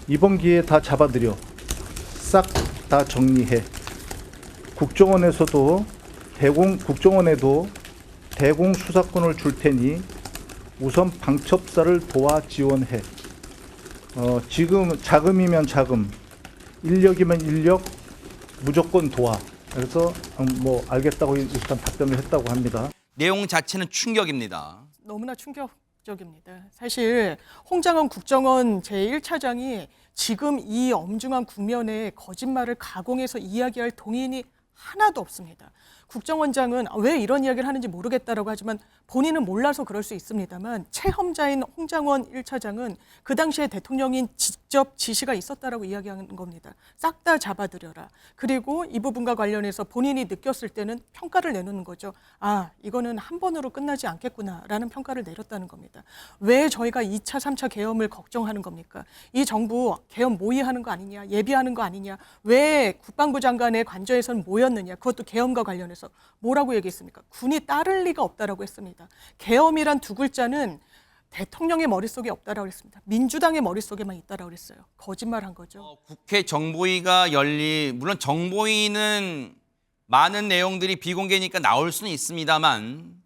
이번 기회에 다 잡아들여 싹 다 정리해. 국정원에도 대공 수사권을 줄 테니 우선 방첩사를 도와 지원해. 지금 자금이면 자금, 인력이면 인력, 무조건 도와. 그래서 뭐 알겠다고 일단 답변을 했다고 합니다. 내용 자체는 충격입니다. 너무나 충격적입니다. 사실 홍장원 국정원 제1차장이 지금 이 엄중한 국면에 거짓말을 가공해서 이야기할 동인이 하나도 없습니다. 국정원장은 왜 이런 이야기를 하는지 모르겠다라고 하지만 본인은 몰라서 그럴 수 있습니다만 체험자인 홍장원 1차장은 그 당시에 대통령인 직접 지시가 있었다라고 이야기하는 겁니다. 싹 다 잡아들여라. 그리고 이 부분과 관련해서 본인이 느꼈을 때는 평가를 내놓는 거죠. 아, 이거는 한 번으로 끝나지 않겠구나라는 평가를 내렸다는 겁니다. 왜 저희가 2차, 3차 계엄을 걱정하는 겁니까? 이 정부 계엄 모의하는 거 아니냐, 예비하는 거 아니냐, 왜 국방부 장관의 관저에서는 모였느냐, 그것도 계엄과 관련해서 뭐라고 얘기했습니까? 군이 따를 리가 없다라고 했습니다. 계엄이란 두 글자는 대통령의 머릿속에 없다라고 했습니다. 민주당의 머릿속에만 있다라고 했어요. 거짓말한 거죠. 국회 정보위가 물론 정보위는 많은 내용들이 비공개니까 나올 수는 있습니다만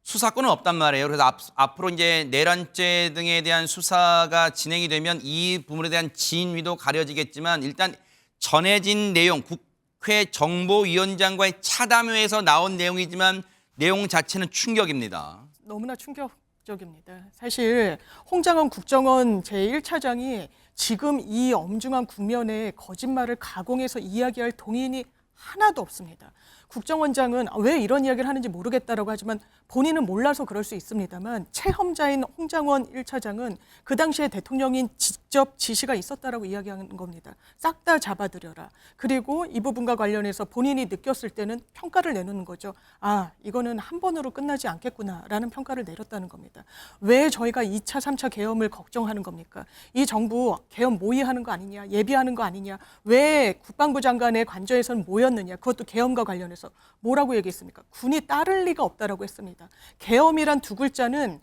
수사권은 없단 말이에요. 그래서 앞으로 이제 내란죄 등에 대한 수사가 진행이 되면 이 부분에 대한 진위도 가려지겠지만 일단 전해진 내용, 국회 정보위원장과의 차담회에서 나온 내용이지만 내용 자체는 충격입니다. 너무나 충격적입니다. 사실 홍장원 국정원 제1차장이 지금 이 엄중한 국면에 거짓말을 가공해서 이야기할 동인이 하나도 없습니다. 국정원장은 왜 이런 이야기를 하는지 모르겠다라고 하지만 본인은 몰라서 그럴 수 있습니다만 체험자인 홍장원 1차장은 그 당시에 대통령인 직접 지시가 있었다라고 이야기하는 겁니다. 싹 다 잡아들여라. 그리고 이 부분과 관련해서 본인이 느꼈을 때는 평가를 내놓는 거죠. 아, 이거는 한 번으로 끝나지 않겠구나라는 평가를 내렸다는 겁니다. 왜 저희가 2차, 3차 계엄을 걱정하는 겁니까? 이 정부 계엄 모의하는 거 아니냐, 예비하는 거 아니냐, 왜 국방부 장관의 관저에서는 모였느냐, 그것도 계엄과 관련해서 뭐라고 얘기했습니까? 군이 따를 리가 없다라고 했습니다. 계엄이란 두 글자는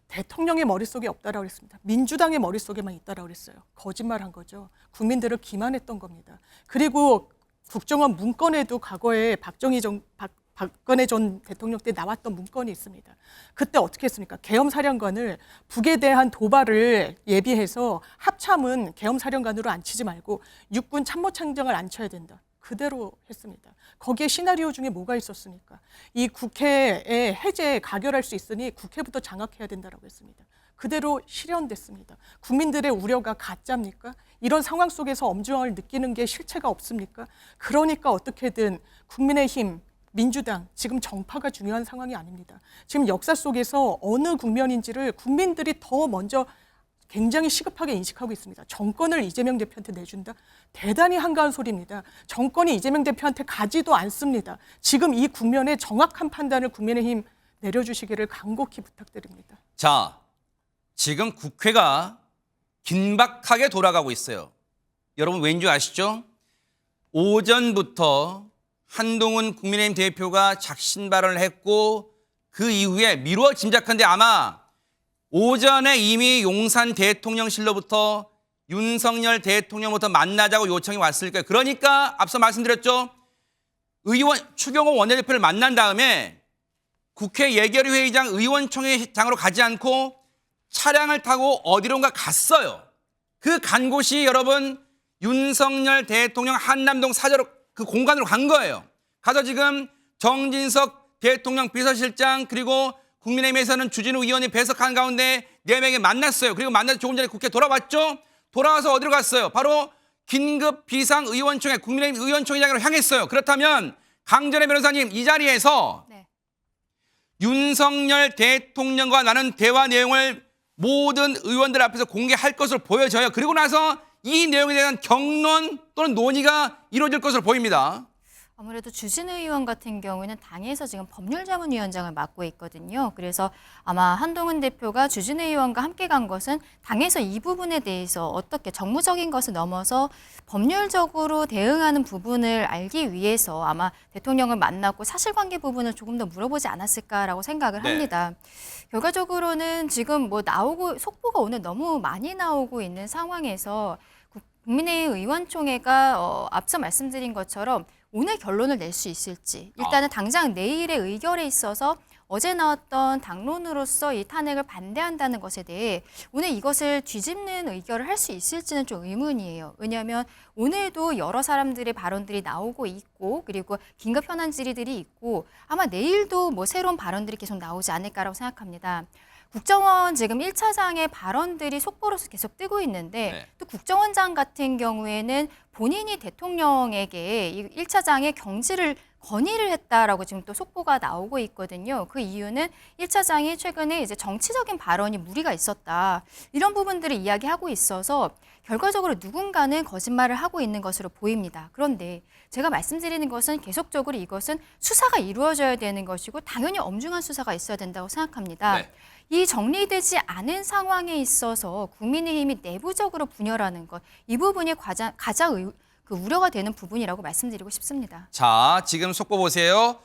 대통령의 머릿속에 없다라고 했습니다. 민주당의 머릿속에만 있다라고 했어요. 거짓말한 거죠. 국민들을 기만했던 겁니다. 그리고 국정원 문건에도 과거에 박근혜 전 대통령 때 나왔던 문건이 있습니다. 그때 어떻게 했습니까? 계엄사령관을 북에 대한 도발을 예비해서 합참은 계엄사령관으로 앉히지 말고 육군 참모총장을 앉혀야 된다. 그대로 했습니다. 거기에 시나리오 중에 뭐가 있었습니까? 이 국회의 해제 가결할 수 있으니 국회부터 장악해야 된다라고 했습니다. 그대로 실현됐습니다. 국민들의 우려가 가짜입니까? 이런 상황 속에서 엄중함을 느끼는 게 실체가 없습니까? 그러니까 어떻게든 국민의힘, 민주당, 지금 정파가 중요한 상황이 아닙니다. 지금 역사 속에서 어느 국면인지를 국민들이 더 먼저 굉장히 시급하게 인식하고 있습니다. 정권을 이재명 대표한테 내준다? 대단히 한가한 소리입니다. 정권이 이재명 대표한테 가지도 않습니다. 지금 이 국면에 정확한 판단을 국민의힘 내려주시기를 간곡히 부탁드립니다. 자, 지금 국회가 긴박하게 돌아가고 있어요. 여러분 왠지 아시죠? 오전부터 한동훈 국민의힘 대표가 작신 발언을 했고 그 이후에 미루어 짐작한데 아마 오전에 이미 용산 대통령실로부터 윤석열 대통령부터 만나자고 요청이 왔을 거예요. 그러니까 앞서 말씀드렸죠. 추경호 원내대표를 만난 다음에 국회 예결위 회의장 의원총회장으로 가지 않고 차량을 타고 어디론가 갔어요. 그 간 곳이 여러분 윤석열 대통령 한남동 사저로 그 공간으로 간 거예요. 가서 지금 정진석 대통령 비서실장 그리고 국민의힘에서는 주진우 의원이 배석한 가운데 4명이 만났어요. 그리고 만나서 조금 전에 국회 돌아왔죠. 돌아와서 어디로 갔어요? 바로 긴급 비상의원총회, 국민의힘 의원총회장으로 향했어요. 그렇다면 강전의 변호사님 이 자리에서 네. 윤석열 대통령과 나눈 대화 내용을 모든 의원들 앞에서 공개할 것으로 보여져요. 그리고 나서 이 내용에 대한 경론 또는 논의가 이루어질 것으로 보입니다. 아무래도 주진우 의원 같은 경우는 당에서 지금 법률자문위원장을 맡고 있거든요. 그래서 아마 한동훈 대표가 주진우 의원과 함께 간 것은 당에서 이 부분에 대해서 어떻게 정무적인 것을 넘어서 법률적으로 대응하는 부분을 알기 위해서 아마 대통령을 만났고 사실관계 부분을 조금 더 물어보지 않았을까라고 생각을 합니다. 결과적으로는 지금 속보가 오늘 너무 많이 나오고 있는 상황에서 국민의힘 의원총회가 앞서 말씀드린 것처럼 오늘 결론을 낼 수 있을지 일단은 당장 내일의 의결에 있어서 어제 나왔던 당론으로서 이 탄핵을 반대한다는 것에 대해 오늘 이것을 뒤집는 의결을 할 수 있을지는 좀 의문이에요. 왜냐하면 오늘도 여러 사람들의 발언들이 나오고 있고 그리고 긴급 현안 질의들이 있고 아마 내일도 뭐 새로운 발언들이 계속 나오지 않을까라고 생각합니다. 국정원 지금 1차장의 발언들이 속보로서 계속 뜨고 있는데 네. 또 국정원장 같은 경우에는 본인이 대통령에게 이 1차장의 경질을 건의를 했다라고 지금 또 속보가 나오고 있거든요. 그 이유는 1차장이 최근에 이제 정치적인 발언이 무리가 있었다. 이런 부분들을 이야기하고 있어서 결과적으로 누군가는 거짓말을 하고 있는 것으로 보입니다. 그런데 제가 말씀드리는 것은 계속적으로 이것은 수사가 이루어져야 되는 것이고 당연히 엄중한 수사가 있어야 된다고 생각합니다. 네. 이 정리되지 않은 상황에 있어서 국민의힘이 내부적으로 분열하는 것, 이 부분이 가장 우려가 되는 부분이라고 말씀드리고 싶습니다. 자, 지금 속보 보세요.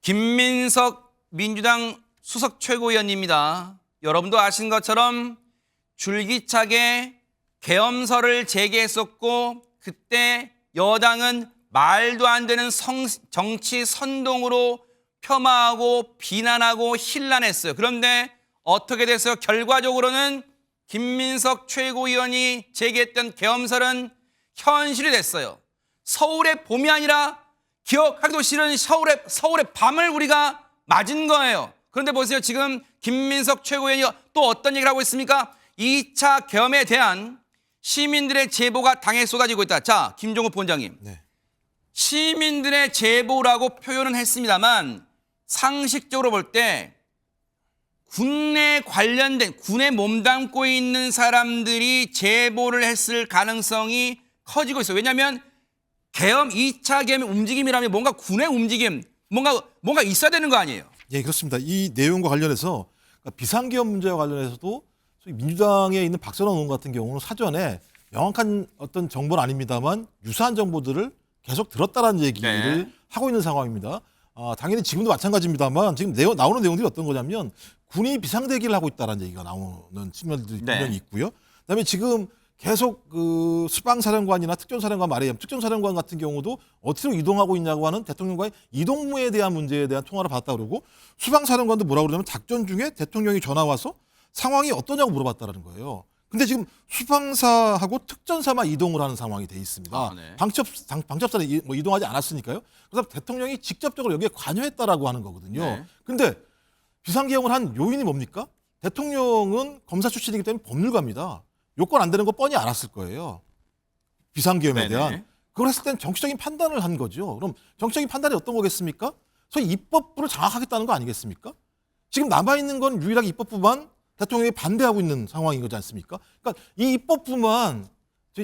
김민석 민주당 수석 최고위원입니다. 여러분도 아시는 것처럼 줄기차게 계엄설을 제기했었고 그때 여당은 말도 안 되는 정치 선동으로 폄하하고 비난하고 힐난했어요. 그런데 어떻게 됐어요? 결과적으로는 김민석 최고위원이 제기했던 계엄설은 현실이 됐어요. 서울의 봄이 아니라 기억하기도 싫은 서울의 밤을 우리가 맞은 거예요. 그런데 보세요. 지금 김민석 최고위원이 또 어떤 얘기를 하고 있습니까? 2차 계엄에 대한 시민들의 제보가 당에 쏟아지고 있다. 자, 김종욱 본장님. 네. 시민들의 제보라고 표현은 했습니다만 상식적으로 볼 때 군에 관련된 군에 몸담고 있는 사람들이 제보를 했을 가능성이 커지고 있어요. 왜냐하면 계엄 2차 계엄의 움직임이라면 뭔가 군의 움직임, 뭔가 있어야 되는 거 아니에요? 예, 그렇습니다. 이 내용과 관련해서 비상계엄 문제와 관련해서도 소위 민주당에 있는 박선원 의원 같은 경우는 사전에 명확한 어떤 정보는 아닙니다만 유사한 정보들을 계속 들었다라는 얘기를 네. 하고 있는 상황입니다. 당연히 지금도 마찬가지입니다만 지금 나오는 내용들이 어떤 거냐면 군이 비상대기를 하고 있다는 얘기가 나오는 측면들이 네. 분명히 있고요. 그다음에 지금 계속 그 수방사령관이나 특전사령관 말이에요. 특전사령관 같은 경우도 어디로 이동하고 있냐고 하는 대통령과의 이동무에 대한 문제에 대한 통화를 받았다 그러고 수방사령관도 뭐라고 그러냐면 작전 중에 대통령이 전화 와서 상황이 어떠냐고 물어봤다라는 거예요. 근데 지금 수방사하고 특전사만 이동을 하는 상황이 돼 있습니다. 네. 방첩사는 이동하지 않았으니까요. 그래서 대통령이 직접적으로 여기에 관여했다라고 하는 거거든요. 네. 근데 비상계엄을 한 요인이 뭡니까? 대통령은 검사 출신이기 때문에 법률가입니다. 요건 안 되는 거 뻔히 알았을 거예요. 비상계엄에 네네. 대한. 그걸 했을 땐 정치적인 판단을 한 거죠. 그럼 정치적인 판단이 어떤 거겠습니까? 소위 입법부를 장악하겠다는 거 아니겠습니까? 지금 남아있는 건 유일하게 입법부만 대통령이 반대하고 있는 상황인 거지 않습니까? 그러니까 이 입법부만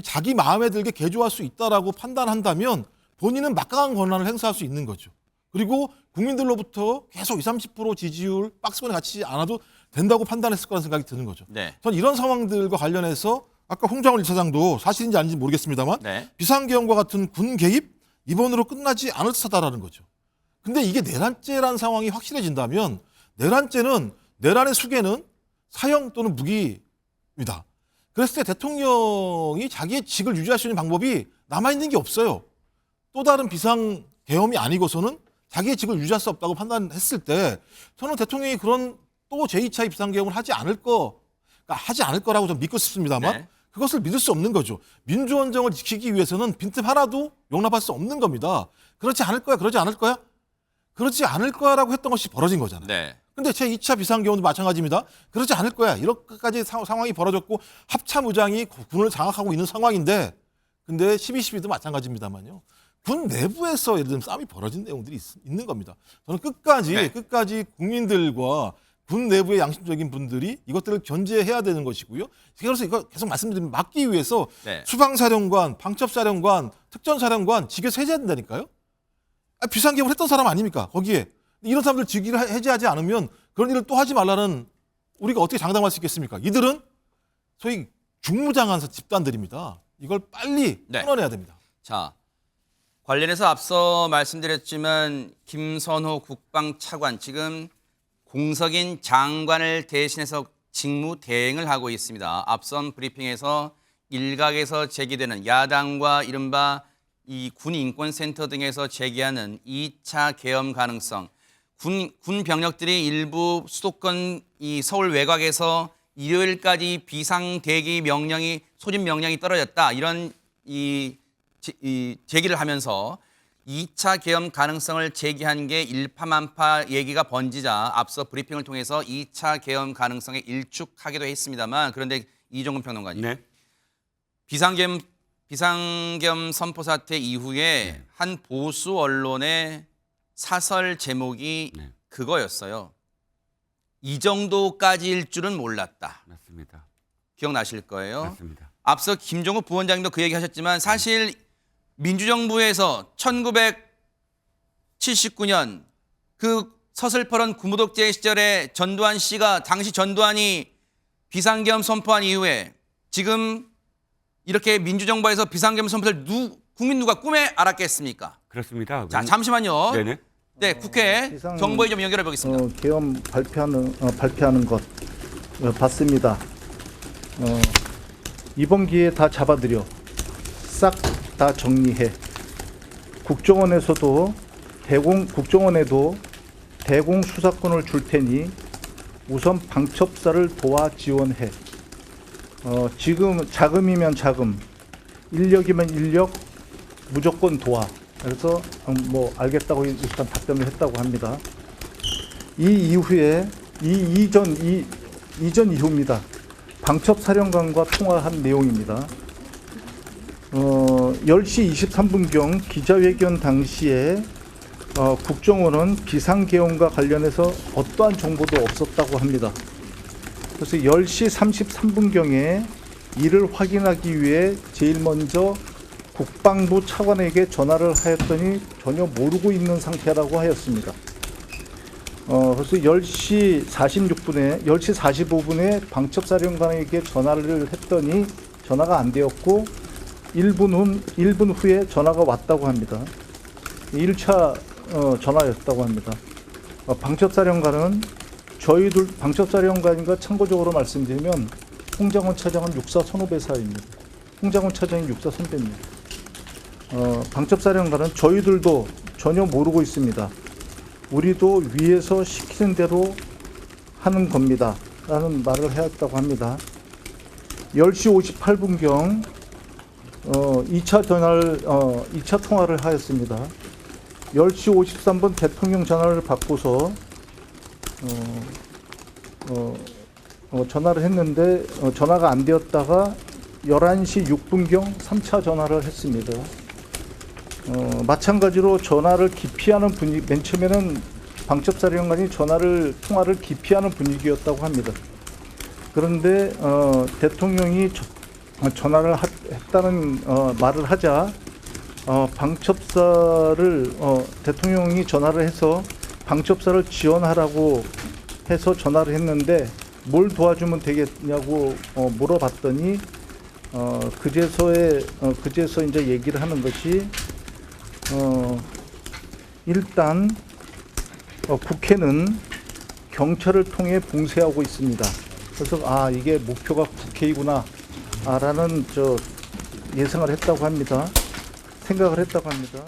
자기 마음에 들게 개조할 수 있다라고 판단한다면 본인은 막강한 권한을 행사할 수 있는 거죠. 그리고 국민들로부터 계속 20, 30% 지지율 박스권에 갇히지 않아도 된다고 판단했을 거라는 생각이 드는 거죠. 네. 전 이런 상황들과 관련해서 아까 홍장훈 1차장도 사실인지 아닌지 모르겠습니다만 네. 비상계엄과 같은 군 개입 이번으로 끝나지 않을 듯하다라는 거죠. 근데 이게 내란죄라는 상황이 확실해진다면 내란의 수계는 사형 또는 무기입니다. 그랬을 때 대통령이 자기의 직을 유지할 수 있는 방법이 남아있는 게 없어요. 또 다른 비상계엄이 아니고서는 자기의 직을 유지할 수 없다고 판단했을 때 저는 대통령이 그런 또 제2차 비상계엄을 하지 않을 거라고 좀 믿고 싶습니다만 네. 그것을 믿을 수 없는 거죠. 민주원정을 지키기 위해서는 빈틈 하나도 용납할 수 없는 겁니다. 그렇지 않을 거야라고 했던 것이 벌어진 거잖아요. 네. 근데 제2차 비상계엄도 마찬가지입니다. 그렇지 않을 거야. 이렇게까지 상황이 벌어졌고 합참의장이 군을 장악하고 있는 상황인데 근데 12.12도 마찬가지입니다만요. 군 내부에서 예를 들면 싸움이 벌어진 내용들이 있는 겁니다. 저는 끝까지 국민들과 군 내부의 양심적인 분들이 이것들을 견제해야 되는 것이고요. 그래서 이거 계속 말씀드리면 막기 위해서 네. 수방사령관, 방첩사령관, 특전사령관 직위에서 해제해야 된다니까요. 비상계엄을 했던 사람 아닙니까? 거기에. 이런 사람들 직위를 해제하지 않으면 그런 일을 또 하지 말라는 우리가 어떻게 장담할 수 있겠습니까? 이들은 소위 중무장한 집단들입니다. 이걸 빨리 네. 끊어내야 됩니다. 자, 관련해서 앞서 말씀드렸지만 김선호 국방차관 지금 공석인 장관을 대신해서 직무 대행을 하고 있습니다. 앞선 브리핑에서 일각에서 제기되는 야당과 이른바 이 군인권센터 등에서 제기하는 2차 계엄 가능성, 군 병력들이 일부 수도권 이 서울 외곽에서 일요일까지 비상 대기 명령이 소집 명령이 떨어졌다 이런 제기를 하면서 2차 계엄 가능성을 제기한 게 일파만파 얘기가 번지자 앞서 브리핑을 통해서 2차 계엄 가능성에 일축하기도 했습니다만 그런데 이종근 평론가님 네. 비상계엄 선포 사태 이후에 한 보수 언론의 사설 제목이 네. 그거였어요. 이 정도까지일 줄은 몰랐다. 맞습니다. 기억나실 거예요. 맞습니다. 앞서 김종국 부원장님도 그 얘기 하셨지만 사실 민주정부에서 1979년 그 서슬퍼런 구무독재 시절에 전두환 씨가 당시 전두환이 비상계엄 선포한 이후에 지금 이렇게 민주정부에서 비상계엄 선포를 국민 누가 꿈에 알았겠습니까? 그렇습니다. 자, 잠시만요. 네네. 네, 국회 비상- 정보에 좀 연결해 보겠습니다. 계엄 발표하는 것 봤습니다. 이번 기회에 다 잡아들여 싹 다 정리해. 국정원에도 대공 수사권을 줄 테니 우선 방첩사를 도와 지원해. 지금 자금이면 자금, 인력이면 인력 무조건 도와. 그래서 뭐 알겠다고 일단 답변을 했다고 합니다. 이 이후에 이전 이후입니다. 방첩사령관과 통화한 내용입니다. 10시 23분경 기자회견 당시에 국정원은 비상계엄과 관련해서 어떠한 정보도 없었다고 합니다. 그래서 10시 33분경에 이를 확인하기 위해 제일 먼저 국방부 차관에게 전화를 하였더니 전혀 모르고 있는 상태라고 하였습니다. 그래서 10시 45분에 방첩사령관에게 전화를 했더니 전화가 안 되었고 1분 후에 전화가 왔다고 합니다. 1차 전화였다고 합니다. 방첩사령관은 방첩사령관과 참고적으로 말씀드리면 홍장원 차장은 육사 선후배사입니다. 홍장원 차장이 육사 선배입니다. 방첩사령관은 저희들도 전혀 모르고 있습니다. 우리도 위에서 시키는 대로 하는 겁니다. 라는 말을 하였다고 합니다. 10시 58분경 2차 통화를 하였습니다. 10시 53분 대통령 전화를 받고서 전화를 했는데 전화가 안 되었다가 11시 6분경 3차 전화를 했습니다. 마찬가지로 전화를 기피하는 분위기, 맨 처음에는 방첩사령관이 통화를 기피하는 분위기였다고 합니다. 그런데 대통령이 전화를 했다는 말을 하자 대통령이 전화를 해서 방첩사를 지원하라고 해서 전화를 했는데 뭘 도와주면 되겠냐고 물어봤더니 그제서 이제 얘기를 하는 것이 일단 국회는 경찰을 통해 봉쇄하고 있습니다. 그래서 이게 목표가 국회이구나 라는 예상을 했다고 합니다. 생각을 했다고 합니다.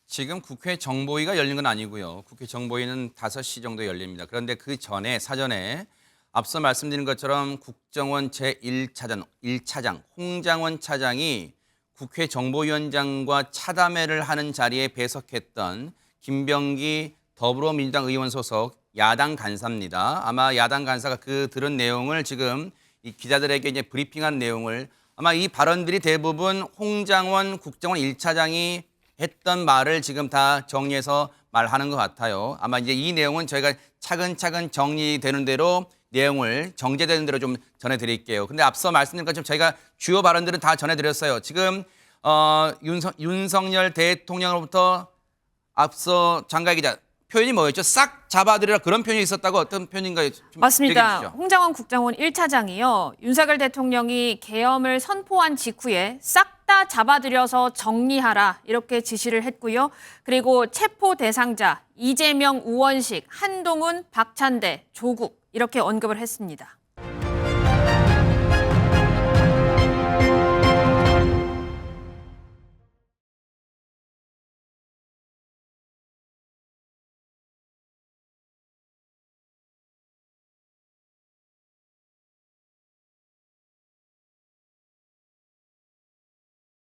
지금 국회 정보위가 열린 건 아니고요. 국회 정보위는 5시 정도에 열립니다. 그런데 그 전에 사전에 앞서 말씀드린 것처럼 국정원 제1차장 홍장원 차장이 국회 정보위원장과 차담회를 하는 자리에 배석했던 김병기 더불어민주당 의원 소속 야당 간사입니다. 아마 야당 간사가 들은 내용을 지금 이 기자들에게 이제 브리핑한 내용을 아마 이 발언들이 대부분 홍장원 국정원 1차장이 했던 말을 지금 다 정리해서 말하는 것 같아요. 아마 이제 이 내용은 저희가 차근차근 정리되는 대로 내용을 정제되는 대로 좀 전해드릴게요. 근데 앞서 말씀드린 것처럼 저희가 주요 발언들은 다 전해드렸어요. 지금 윤석열 대통령으로부터 앞서 장가희 기자 표현이 뭐였죠? 싹 잡아들여라 그런 표현이 있었다고 어떤 표현인가요? 좀 맞습니다. 얘기해 주시죠. 홍장원 국정원 1차장이요. 윤석열 대통령이 계엄을 선포한 직후에 싹 다 잡아들여서 정리하라 이렇게 지시를 했고요. 그리고 체포 대상자 이재명, 우원식, 한동훈, 박찬대, 조국 이렇게 언급을 했습니다.